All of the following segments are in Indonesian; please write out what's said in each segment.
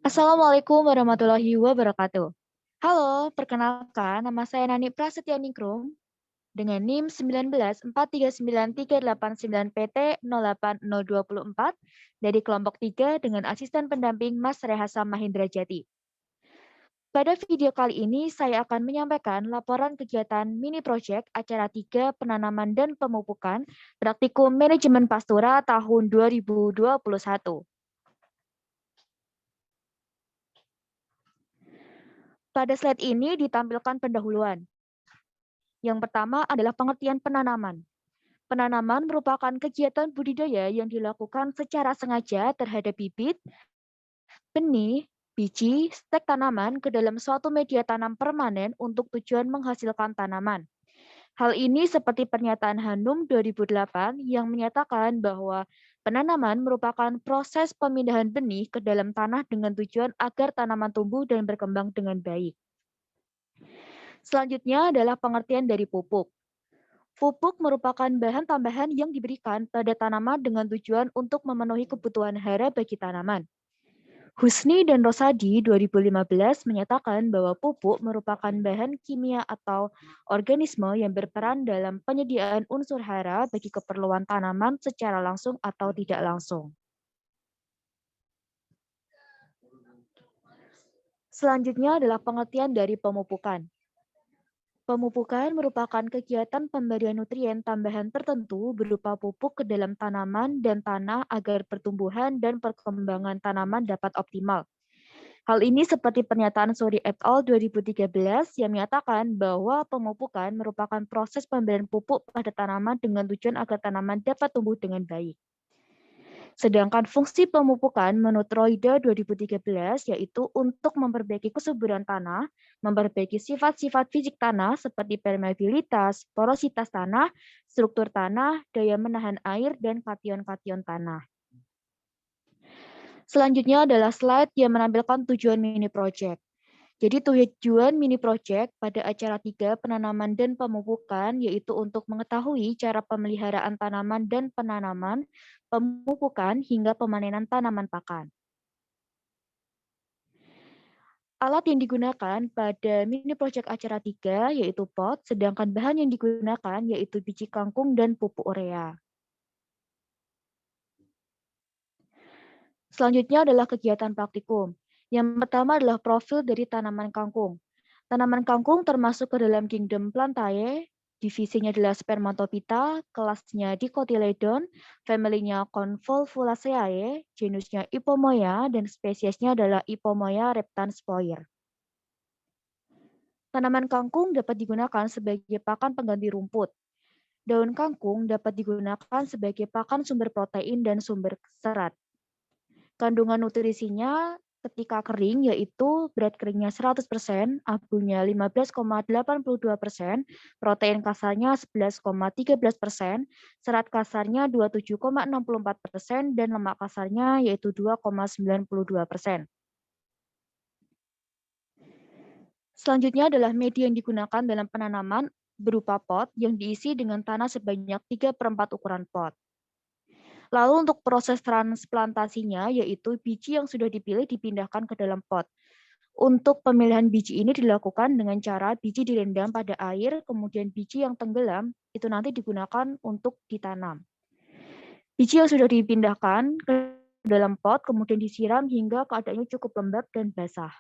Assalamualaikum warahmatullahi wabarakatuh. Halo, perkenalkan nama saya Nani Prasetyaningrum dengan NIM 19439389PT 08024 dari kelompok 3 dengan asisten pendamping Mas Rehasa Mahindra Jati. Pada video kali ini saya akan menyampaikan laporan kegiatan mini project acara 3 penanaman dan pemupukan praktikum manajemen pastura tahun 2021. Pada slide ini ditampilkan pendahuluan. Yang pertama adalah pengertian penanaman. Penanaman merupakan kegiatan budidaya yang dilakukan secara sengaja terhadap bibit, benih, biji, stek tanaman ke dalam suatu media tanam permanen untuk tujuan menghasilkan tanaman. Hal ini seperti pernyataan Hanum 2008 yang menyatakan bahwa penanaman merupakan proses pemindahan benih ke dalam tanah dengan tujuan agar tanaman tumbuh dan berkembang dengan baik. Selanjutnya adalah pengertian dari pupuk. Pupuk merupakan bahan tambahan yang diberikan pada tanaman dengan tujuan untuk memenuhi kebutuhan hara bagi tanaman. Husni dan Rosadi 2015 menyatakan bahwa pupuk merupakan bahan kimia atau organisme yang berperan dalam penyediaan unsur hara bagi keperluan tanaman secara langsung atau tidak langsung. Selanjutnya adalah pengertian dari pemupukan. Pemupukan merupakan kegiatan pemberian nutrien tambahan tertentu berupa pupuk ke dalam tanaman dan tanah agar pertumbuhan dan perkembangan tanaman dapat optimal. Hal ini seperti pernyataan Suri et al. 2013 yang menyatakan bahwa pemupukan merupakan proses pemberian pupuk pada tanaman dengan tujuan agar tanaman dapat tumbuh dengan baik. Sedangkan fungsi pemupukan menurut Royda 2013 yaitu untuk memperbaiki kesuburan tanah, memperbaiki sifat-sifat fisik tanah seperti permeabilitas, porositas tanah, struktur tanah, daya menahan air, dan kation-kation tanah. Selanjutnya adalah slide yang menampilkan tujuan mini project. Jadi tujuan mini project pada acara 3 penanaman dan pemupukan yaitu untuk mengetahui cara pemeliharaan tanaman dan penanaman, pemupukan hingga pemanenan tanaman pakan. Alat yang digunakan pada mini project acara 3 yaitu pot, sedangkan bahan yang digunakan yaitu biji kangkung dan pupuk urea. Selanjutnya adalah kegiatan praktikum. Yang pertama adalah profil dari tanaman kangkung. Tanaman kangkung termasuk ke dalam kingdom Plantae, divisinya adalah Spermatophyta, kelasnya Dicotyledon, family-nya Convolvulaceae, genusnya Ipomoea, dan spesiesnya adalah Ipomoea reptanspoir. Tanaman kangkung dapat digunakan sebagai pakan pengganti rumput. Daun kangkung dapat digunakan sebagai pakan sumber protein dan sumber serat. Kandungan nutrisinya ketika kering yaitu berat keringnya 100%, abunya 15,82%, protein kasarnya 11,13%, serat kasarnya 27,64%, dan lemak kasarnya yaitu 2,92%. Selanjutnya adalah media yang digunakan dalam penanaman berupa pot yang diisi dengan tanah sebanyak 3/4 ukuran pot. Lalu untuk proses transplantasinya, yaitu biji yang sudah dipilih dipindahkan ke dalam pot. Untuk pemilihan biji ini dilakukan dengan cara biji direndam pada air, kemudian biji yang tenggelam itu nanti digunakan untuk ditanam. Biji yang sudah dipindahkan ke dalam pot, kemudian disiram hingga keadaannya cukup lembab dan basah.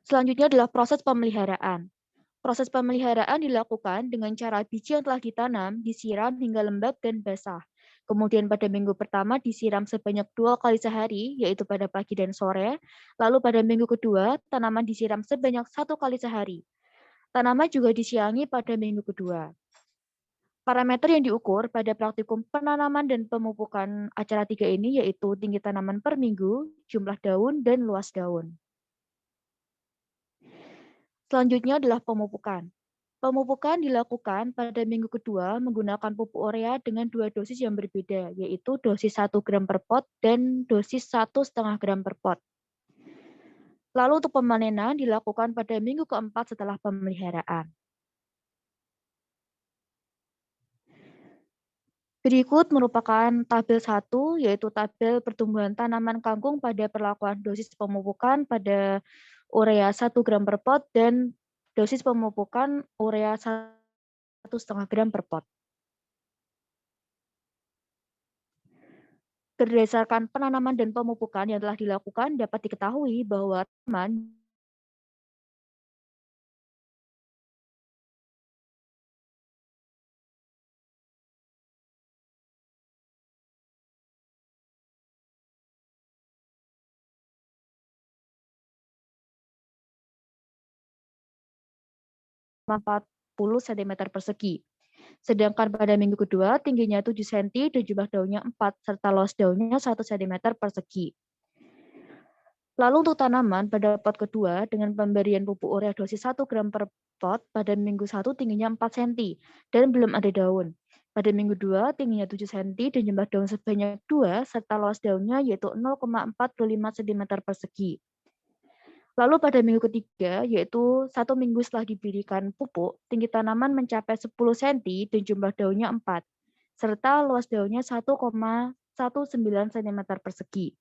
Selanjutnya adalah proses pemeliharaan. Proses pemeliharaan dilakukan dengan cara biji yang telah ditanam disiram hingga lembab dan basah. Kemudian pada minggu pertama disiram sebanyak 2 kali sehari, yaitu pada pagi dan sore. Lalu pada minggu kedua, tanaman disiram sebanyak 1 kali sehari. Tanaman juga disiangi pada minggu kedua. Parameter yang diukur pada praktikum penanaman dan pemupukan acara 3 ini yaitu tinggi tanaman per minggu, jumlah daun, dan luas daun. Selanjutnya adalah pemupukan. Pemupukan dilakukan pada minggu kedua menggunakan pupuk urea dengan 2 dosis yang berbeda, yaitu dosis 1 gram per pot dan dosis 1,5 gram per pot. Lalu untuk pemanenan dilakukan pada minggu keempat setelah pemeliharaan. Berikut merupakan tabel 1, yaitu tabel pertumbuhan tanaman kangkung pada perlakuan dosis pemupukan pada urea 1 gram per pot dan dosis pemupukan urea 1,5 gram per pot. Berdasarkan penanaman dan pemupukan yang telah dilakukan, dapat diketahui bahwa tanaman empat puluh cm persegi. Sedangkan pada minggu kedua, tingginya 7 cm dan jumlah daunnya 4, serta luas daunnya 1 cm persegi. Lalu untuk tanaman pada pot kedua, dengan pemberian pupuk urea dosis 1 gram per pot, pada minggu 1 tingginya 4 cm dan belum ada daun. Pada minggu 2 tingginya 7 cm dan jumlah daun sebanyak 2, serta luas daunnya yaitu 0,45 cm persegi. Lalu pada minggu ketiga, yaitu 1 minggu setelah diberikan pupuk, tinggi tanaman mencapai 10 cm dan jumlah daunnya 4, serta luas daunnya 1,19 cm persegi.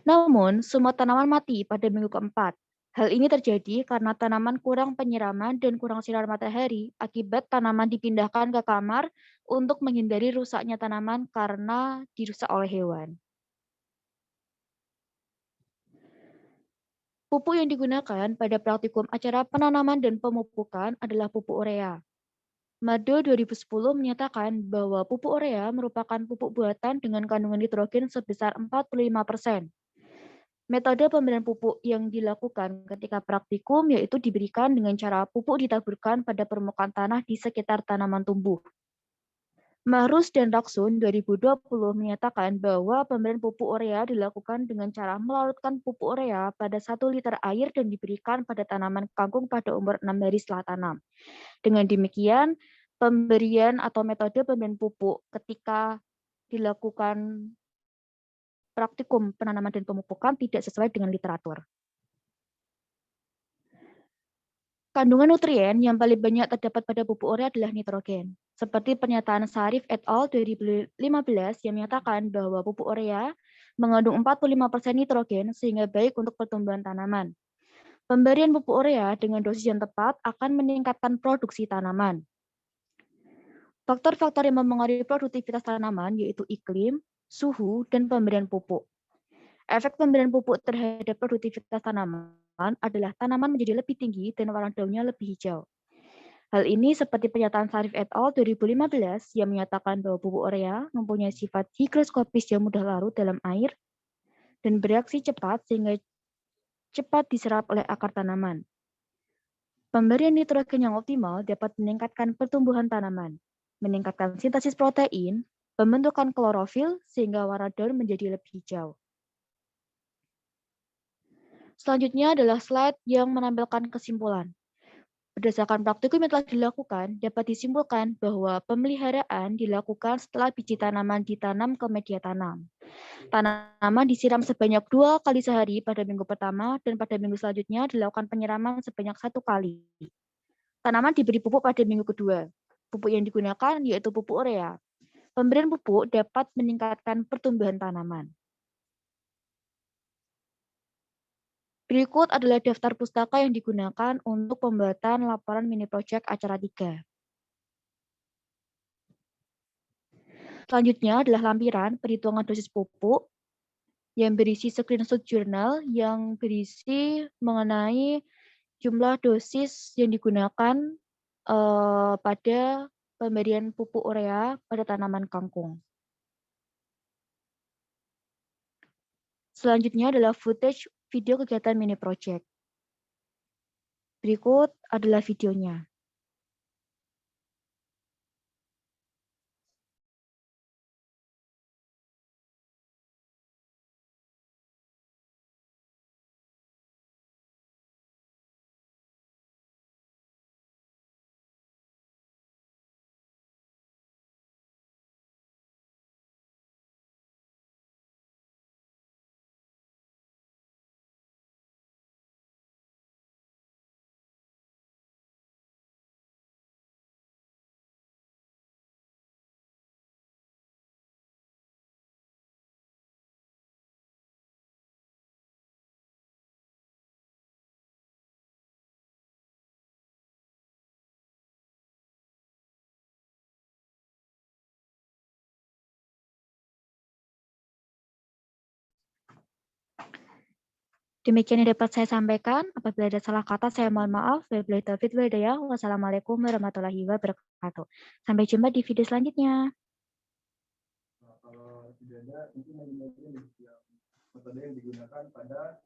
Namun, semua tanaman mati pada minggu keempat. Hal ini terjadi karena tanaman kurang penyiraman dan kurang sinar matahari akibat tanaman dipindahkan ke kamar untuk menghindari rusaknya tanaman karena dirusak oleh hewan. Pupuk yang digunakan pada praktikum acara penanaman dan pemupukan adalah pupuk urea. Mado 2010 menyatakan bahwa pupuk urea merupakan pupuk buatan dengan kandungan nitrogen sebesar 45%. Metode pemberian pupuk yang dilakukan ketika praktikum yaitu diberikan dengan cara pupuk ditaburkan pada permukaan tanah di sekitar tanaman tumbuh. Mahrus dan Raksun 2020 menyatakan bahwa pemberian pupuk urea dilakukan dengan cara melarutkan pupuk urea pada 1 liter air dan diberikan pada tanaman kangkung pada umur 6 hari setelah tanam. Dengan demikian, pemberian atau metode pemberian pupuk ketika dilakukan praktikum penanaman dan pemupukan tidak sesuai dengan literatur. Kandungan nutrien yang paling banyak terdapat pada pupuk urea adalah nitrogen. Seperti pernyataan Sarif et al. 2015 yang menyatakan bahwa pupuk urea mengandung 45% nitrogen sehingga baik untuk pertumbuhan tanaman. Pemberian pupuk urea dengan dosis yang tepat akan meningkatkan produksi tanaman. Faktor-faktor yang mempengaruhi produktivitas tanaman yaitu iklim, suhu, dan pemberian pupuk. Efek pemberian pupuk terhadap produktivitas tanaman adalah tanaman menjadi lebih tinggi dan warna daunnya lebih hijau. Hal ini seperti pernyataan Sarif et al. 2015 yang menyatakan bahwa pupuk urea mempunyai sifat higroskopis yang mudah larut dalam air dan bereaksi cepat sehingga cepat diserap oleh akar tanaman. Pemberian nitrogen yang optimal dapat meningkatkan pertumbuhan tanaman, meningkatkan sintesis protein, pembentukan klorofil sehingga warna daun menjadi lebih hijau. Selanjutnya adalah slide yang menampilkan kesimpulan. Berdasarkan praktikum yang telah dilakukan, dapat disimpulkan bahwa pemeliharaan dilakukan setelah biji tanaman ditanam ke media tanam. Tanaman disiram sebanyak 2 kali sehari pada minggu pertama dan pada minggu selanjutnya dilakukan penyiraman sebanyak 1 kali. Tanaman diberi pupuk pada minggu kedua. Pupuk yang digunakan yaitu pupuk urea. Pemberian pupuk dapat meningkatkan pertumbuhan tanaman. Berikut adalah daftar pustaka yang digunakan untuk pembuatan laporan mini project acara 3. Selanjutnya adalah lampiran perhitungan dosis pupuk yang berisi screenshot jurnal yang berisi mengenai jumlah dosis yang digunakan pada pemberian pupuk urea pada tanaman kangkung. Selanjutnya adalah footage video kegiatan mini project. Berikut adalah videonya. Demikian yang dapat saya sampaikan. Apabila ada salah kata, saya mohon maaf. Wabillahi taufiq wal hidayah. Wassalamualaikum warahmatullahi wabarakatuh. Sampai jumpa di video selanjutnya. Nah, kalau tidak ada, mungkin yang metode yang digunakan pada